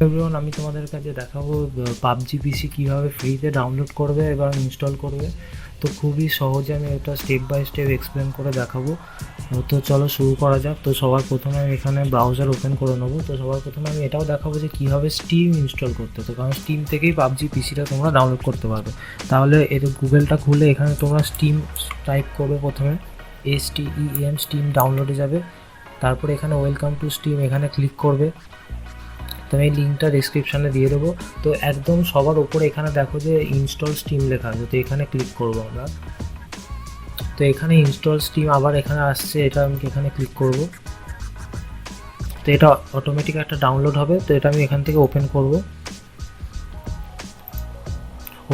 Everyone, আমি তোমাদের কাছে দেখাবো পাবজি পিসি কীভাবে ফ্রিতে ডাউনলোড করবে এবং ইনস্টল করবে। তো খুবই সহজে আমি এটা স্টেপ বাই স্টেপ এক্সপ্লেন করে দেখাবো। তো চলো শুরু করা যাক। তো সবার প্রথমে আমি এখানে ব্রাউজার ওপেন করে নেবো। তো সবার প্রথমে আমি এটাও দেখাবো যে কীভাবে স্টিম ইনস্টল করতে। তো কারণ স্টিম থেকেই পাবজি পিসিটা তোমরা ডাউনলোড করতে পারবে। তাহলে এটা গুগলটা খুলে এখানে তোমরা স্টিম টাইপ করবে, প্রথমে STEAM স্টিম ডাউনলোডে যাবে। তারপরে এখানে ওয়েলকাম টু স্টিম এখানে ক্লিক করবে। তো আমি লিঙ্কটা ডিসক্রিপশানে দিয়ে দেবো। তো একদম সবার ওপরে এখানে দেখো যে ইনস্টল স্টিম লেখা আছে, তো এখানে ক্লিক করবো আমরা। তো এখানে ইনস্টল স্টিম আবার এখানে আসছে, এটা আমি এখানে ক্লিক করব। তো এটা অটোমেটিক একটা ডাউনলোড হবে। তো এটা আমি এখান থেকে ওপেন করব।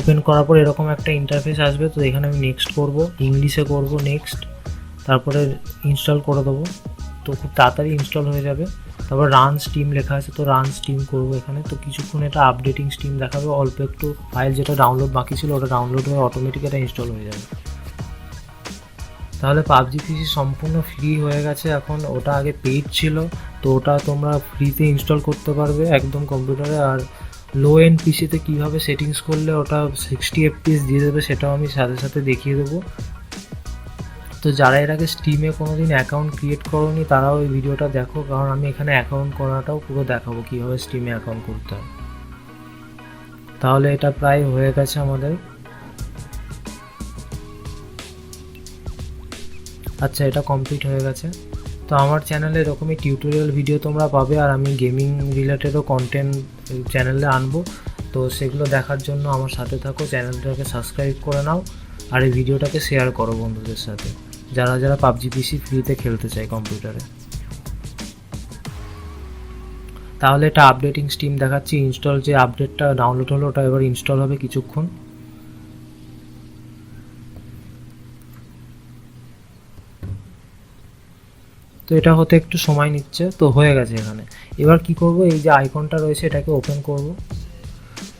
ওপেন করার পর এরকম একটা ইন্টারফেস আসবে। তো এখানে আমি নেক্সট করব, ইংলিশে করব নেক্সট, তারপরে ইনস্টল করে দেবো। তো খুব তাড়াতাড়ি ইনস্টল হয়ে যাবে। তারপর রান স্টিম লেখা আছে, তো রান স্টিম করবো এখানে। তো কিছুক্ষণ এটা আপডেটিং স্টিম দেখাবে, অল্প একটু ফাইল যেটা ডাউনলোড বাকি ছিল ওটা ডাউনলোড হয়ে অটোমেটিক এটা ইনস্টল হয়ে যাবে। তাহলে পাবজি পিসি সম্পূর্ণ ফ্রি হয়ে গেছে এখন। ওটা আগে পেইড ছিল, তো ওটা তোমরা ফ্রিতে ইনস্টল করতে পারবে একদম কম্পিউটারে। আর লো এন্ড পিসিতে কীভাবে সেটিংস করলে ওটা 60 FPS দিয়ে দেবে সেটাও আমি সাথে সাথে দেখিয়ে দেবো। তো যারা এর আগে স্টিমে কোনো দিন অ্যাকাউন্ট ক্রিয়েট করোনি তারাও এই ভিডিওটা দেখো, কারণ আমি এখানে অ্যাকাউন্ট করাটাও পুরো দেখাবো কীভাবে স্টিমে অ্যাকাউন্ট করতে হয়। তাহলে এটা প্রায় হয়ে গেছে আমাদের। আচ্ছা, এটা কমপ্লিট হয়ে গেছে। তো আমার চ্যানেলে এরকমই টিউটোরিয়াল ভিডিও তোমরা পাবে, আর আমি গেমিং রিলেটেডও কন্টেন্ট চ্যানেলে আনবো। তো সেগুলো দেখার জন্য আমার সাথে থাকো, চ্যানেলটাকে সাবস্ক্রাইব করে নাও, আর এই ভিডিওটাকে শেয়ার করো বন্ধুদের সাথে যারা যারা পাবজি পিসি ফ্রিতে খেলতে চায় কম্পিউটারে। তাহলে এটা আপডেটিং স্টিম দেখাচ্ছি। ইনস্টল যে আপডেটটা ডাউনলোড হলো ওটা এবার ইনস্টল হবে কিছুক্ষণ। তো এটা হতে একটু সময় নিচ্ছে। তো হয়ে গেছে এখানে। এবার কি করব, এই যে আইকনটা রয়েছে এটাকে ওপেন করব।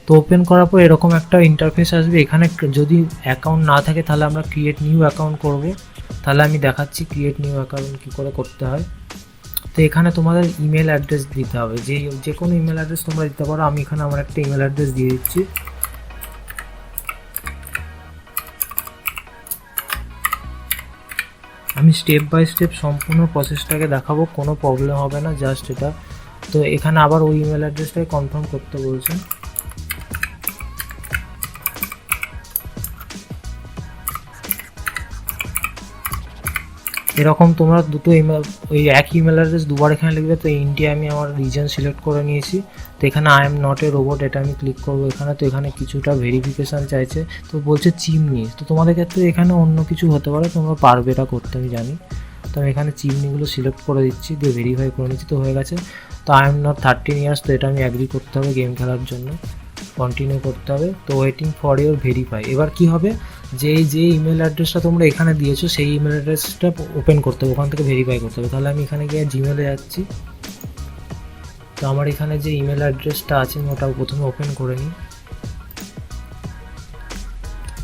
তো ওপেন করার পর এরকম একটা ইন্টারফেস আসবে। এখানে যদি অ্যাকাউন্ট না থাকে তাহলে আমরা ক্রিয়েট নিউ অ্যাকাউন্ট করব। তাহলে আমি দেখাচ্ছি ক্রিয়েট নিউ অ্যাকাউন্ট কী করে করতে হয়। তো এখানে তোমাদের ইমেল অ্যাড্রেস দিতে হবে, যে কোনো ইমেল অ্যাড্রেস তোমরা দিতে পারো। আমি এখানে আমার একটা ইমেল অ্যাড্রেস দিয়ে দিচ্ছি। আমি স্টেপ বাই স্টেপ সম্পূর্ণ প্রসেসটাকে দেখাবো, কোনো প্রবলেম হবে না, জাস্ট এটা। তো এখানে আবার ওই ইমেল অ্যাড্রেসটাকে কনফার্ম করতে বলছে। এরকম তোমরা দুটো ইমেল, ওই একই ইমেল অ্যাড্রেস দুবার এখানে লিখবে। তো ইন্ডিয়া আমি আমার রিজন সিলেক্ট করে নিয়েছি। তো এখানে I am not a robot এটা আমি ক্লিক করবো এখানে। তো এখানে কিছুটা ভেরিফিকেশান চাইছে, তো বলছে চিমনি। তো তোমাদের ক্ষেত্রে এখানে অন্য কিছু হতে পারে, তোমরা পারবে এটা করতে আমি জানি। তো আমি এখানে চিমনিগুলো সিলেক্ট করে দিচ্ছি, দিয়ে ভেরিফাই করে নিচ্ছি। তো হয়ে গেছে। তো আই এম নট 13 ইয়ার্স, তো এটা আমি অ্যাগ্রি করতে হবে গেম খেলার জন্য, কন্টিনিউ করতে হবে। তো ওয়েটিং ফর ইউর ভেরিফাই। এবার কি হবে, যে ইমেল অ্যাড্রেসটা তোমরা এখানে দিয়েছো সেই ইমেল অ্যাড্রেসটা ওপেন করতে হবে, ওখান থেকে ভেরিফাই করতে হবে। তাহলে আমি এখানে গিয়ে জিমেলে যাচ্ছি। তো আমার এখানে যে ইমেল অ্যাড্রেসটা আছে আমি ওটা প্রথমে ওপেন করে নিই।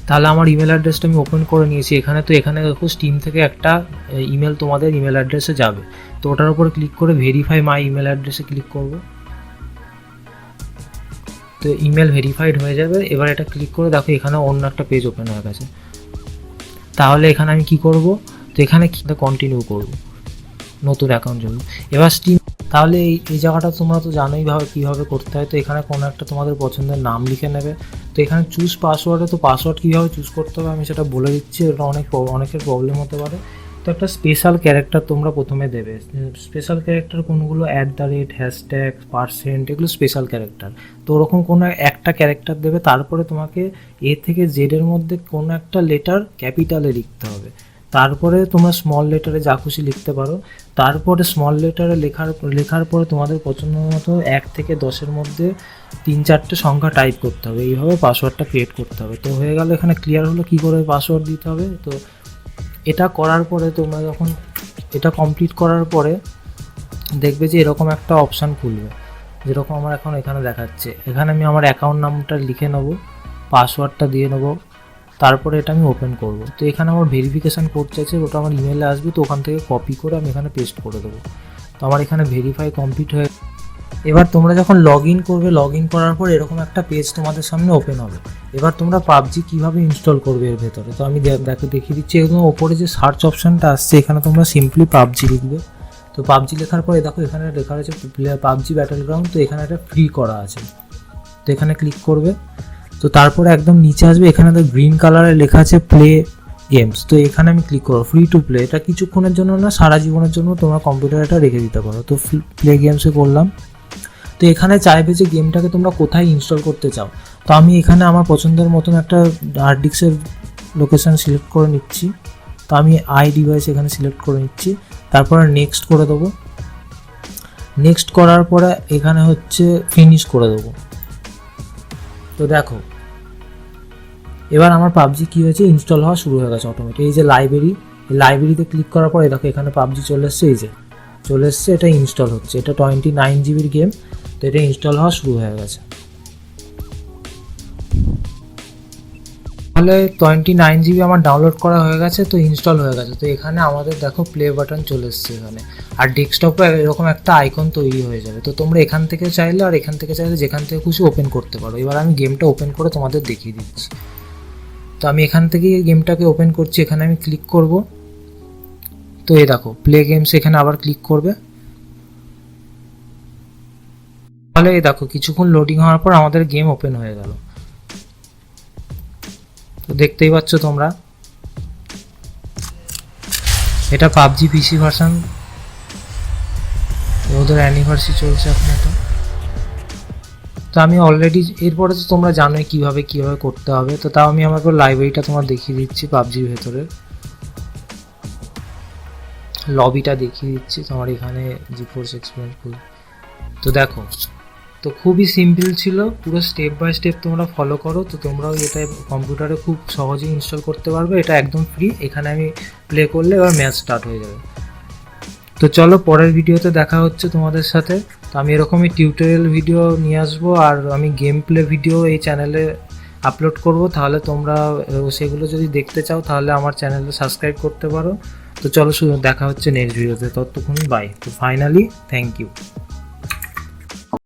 তাহলে আমার ইমেল অ্যাড্রেসটা আমি ওপেন করে নিয়েছি এখানে। তো এখানে দেখো স্টিম থেকে একটা ইমেল তোমাদের ইমেল অ্যাড্রেসে যাবে। তো ওটার উপর ক্লিক করে ভেরিফাই মাই ইমেল অ্যাড্রেসে ক্লিক করব। তো ইমেল ভেরিফাইড হয়ে যাবে। এবার এটা ক্লিক করে দেখো এখানে অন্য একটা পেজ ওপেন হয়ে গেছে। তাহলে এখানে আমি কি করব, তো এখানে কন্টিনিউ করব নতুন অ্যাকাউন্ট জন্য। এবার স্টিম, তাহলে এই জায়গাটা তোমরা তো জানোই কীভাবে করতে হয়। তো এখানে কোনো একটা তোমাদের পছন্দের নাম লিখে নেবে। তো এখানে চুজ পাসওয়ার্ডে, তো পাসওয়ার্ড কীভাবে চুজ করতে হবে আমি সেটা বলে দিচ্ছি, এটা অনেকের প্রবলেম হতে পারে। তো একটা স্পেশাল ক্যারেক্টার তোমরা প্রথমে দেবে। স্পেশাল ক্যারেক্টার কোনগুলো, @ হ্যাশট্যাগ %, এগুলো স্পেশাল ক্যারেক্টার। তো ওরকম কোনো একটা ক্যারেক্টার দেবে। তারপরে তোমাকে A থেকে Z এর মধ্যে কোনো একটা লেটার ক্যাপিটালে লিখতে হবে। তারপরে তোমরা স্মল লেটারে যা খুশি লিখতে পারো। তারপরে স্মল লেটারে লেখার পরে তোমাদের পছন্দ মতো 1 থেকে 10-এর মধ্যে 3-4টে সংখ্যা টাইপ করতে হবে। এইভাবে পাসওয়ার্ডটা ক্রিয়েট করতে হবে। তো হয়ে গেল, এখানে ক্লিয়ার হলো কী করে পাসওয়ার্ড দিতে হবে। তো এটা করার পরে তোমরা যখন এটা কমপ্লিট করার পরে দেখবে যে এরকম একটা অপশান খুলবে, যেরকম আমার এখন এখানে দেখাচ্ছে। এখানে আমি আমার অ্যাকাউন্ট নাম্বারটা লিখে নেবো, পাসওয়ার্ডটা দিয়ে নেবো, তারপরে এটা আমি ওপেন করব। তো এখানে আমার ভেরিফিকেশান কোড চাইছে, ওটা আমার ইমেলে আসবে। তো ওখান থেকে কপি করে আমি এখানে পেস্ট করে দেবো। তো আমার এখানে ভেরিফাই কমপ্লিট হয়ে এবার তোমরা যখন লগ ইন করবে, লগ ইন করার পর এরকম একটা পেজ তোমাদের সামনে ওপেন হবে। এবার তোমরা পাবজি কীভাবে ইনস্টল করবে এর ভেতরে, তো আমি দেখিয়ে দিচ্ছি। একদম ওপরে যে সার্চ অপশানটা আসছে এখানে তোমরা সিম্পলি পাবজি লিখবে। তো পাবজি লেখার পরে দেখো এখানে লেখা রয়েছে পাবজি ব্যাটল গ্রাউন্ড। তো এখানে একটা ফ্রি করা আছে, তো এখানে ক্লিক করবে। তো তারপরে একদম নিচে আসবে, এখানে তো গ্রিন কালারে লেখা আছে প্লে গেমস। তো এখানে আমি ক্লিক করবো। ফ্রি টু প্লে, এটা কিছুক্ষণের জন্য না, সারা জীবনের জন্য তোমরা কম্পিউটারে এটা রেখে দিতে পারো। তো প্লে গেমসে করলাম। তো এখানে চাইবে যে গেমটাকে তোমরা কোথায় ইনস্টল করতে চাও। তো আমি এখানে আমার পছন্দের মতন একটা হার্ড ডিস্কের লোকেশান সিলেক্ট করে নিচ্ছি। তো আমি আই ডিভাইস এখানে সিলেক্ট করে নিচ্ছি, তারপরে নেক্সট করে দেবো। নেক্সট করার পরে এখানে হচ্ছে ফিনিশ করে দেবো। তো দেখো এবার আমার পাবজি কী হয়েছে, ইনস্টল হওয়া শুরু হয়ে গেছে অটোমেটিক। এই যে লাইব্রেরিতে ক্লিক করার পরে দেখো এখানে পাবজি চলে এসছে, এই যে চলে এসছে, এটা ইনস্টল হচ্ছে। এটা 29 জিবির গেম, তো এটা ইনস্টল হওয়া শুরু হয়ে গেছে। তাহলে 29 জিবি আমার ডাউনলোড করা হয়ে গেছে, তো ইনস্টল হয়ে গেছে। তো এখানে আমাদের দেখো প্লে বাটন চলে এসছে এখানে, আর ডেস্কটপে এরকম একটা আইকন তৈরি হয়ে যাবে। তো তোমরা এখান থেকে চাইলে আর এখান থেকে চাইলে যেখান থেকে খুশি ওপেন করতে পারো। এবার আমি গেমটা ওপেন করে তোমাদের দেখিয়ে দিচ্ছি। তো আমি এখান থেকে গেমটাকে ওপেন করছি, এখানে আমি ক্লিক করব। তো এই দেখো প্লে গেমস, এখানে আবার ক্লিক করবে। তাহলে এই দেখো কিছুক্ষণ লোডিং হওয়ার পর আমাদের গেম ওপেন হয়ে গেল। তো দেখতেই পাচ্ছ তোমরা, এটা পাবজি পিসি ভার্সন, ওদের অ্যানিভার্সারি চলছে এখন এটা। তো আমি অলরেডি, এরপরে তো তোমরা জানোই কীভাবে করতে হবে। তো তাও আমি আমার লাইব্রেরিটা তোমার দেখিয়ে দিচ্ছি, পাবজির ভেতরে লবিটা দেখিয়ে দিচ্ছি তোমার। এখানে জিফোর্স এক্সপিরিয়েন্স ফুল। তো দেখো, তো খুবই সিম্পল ছিল, পুরো স্টেপ বাই স্টেপ তোমরা ফলো করো। তো তোমরাও এটা কম্পিউটারে খুব সহজেই ইনস্টল করতে পারবে। এটা একদম ফ্রি। এখানে আমি প্লে করলে এবার ম্যাচ স্টার্ট হয়ে যাবে। তো চলো পরের ভিডিওতে দেখা হচ্ছে তোমাদের সাথে। তো আমি এরকমই টিউটোরিয়াল ভিডিও নিয়ে আসবো, আর আমি গেম প্লে ভিডিও এই চ্যানেলে আপলোড করব। তাহলে তোমরা সেগুলো যদি দেখতে চাও তাহলে আমার চ্যানেলে সাবস্ক্রাইব করতে পারো। তো চলো দেখা হচ্ছে নেক্সট ভিডিওতে, ততক্ষণ বাই। তো ফাইনালি থ্যাংক ইউ।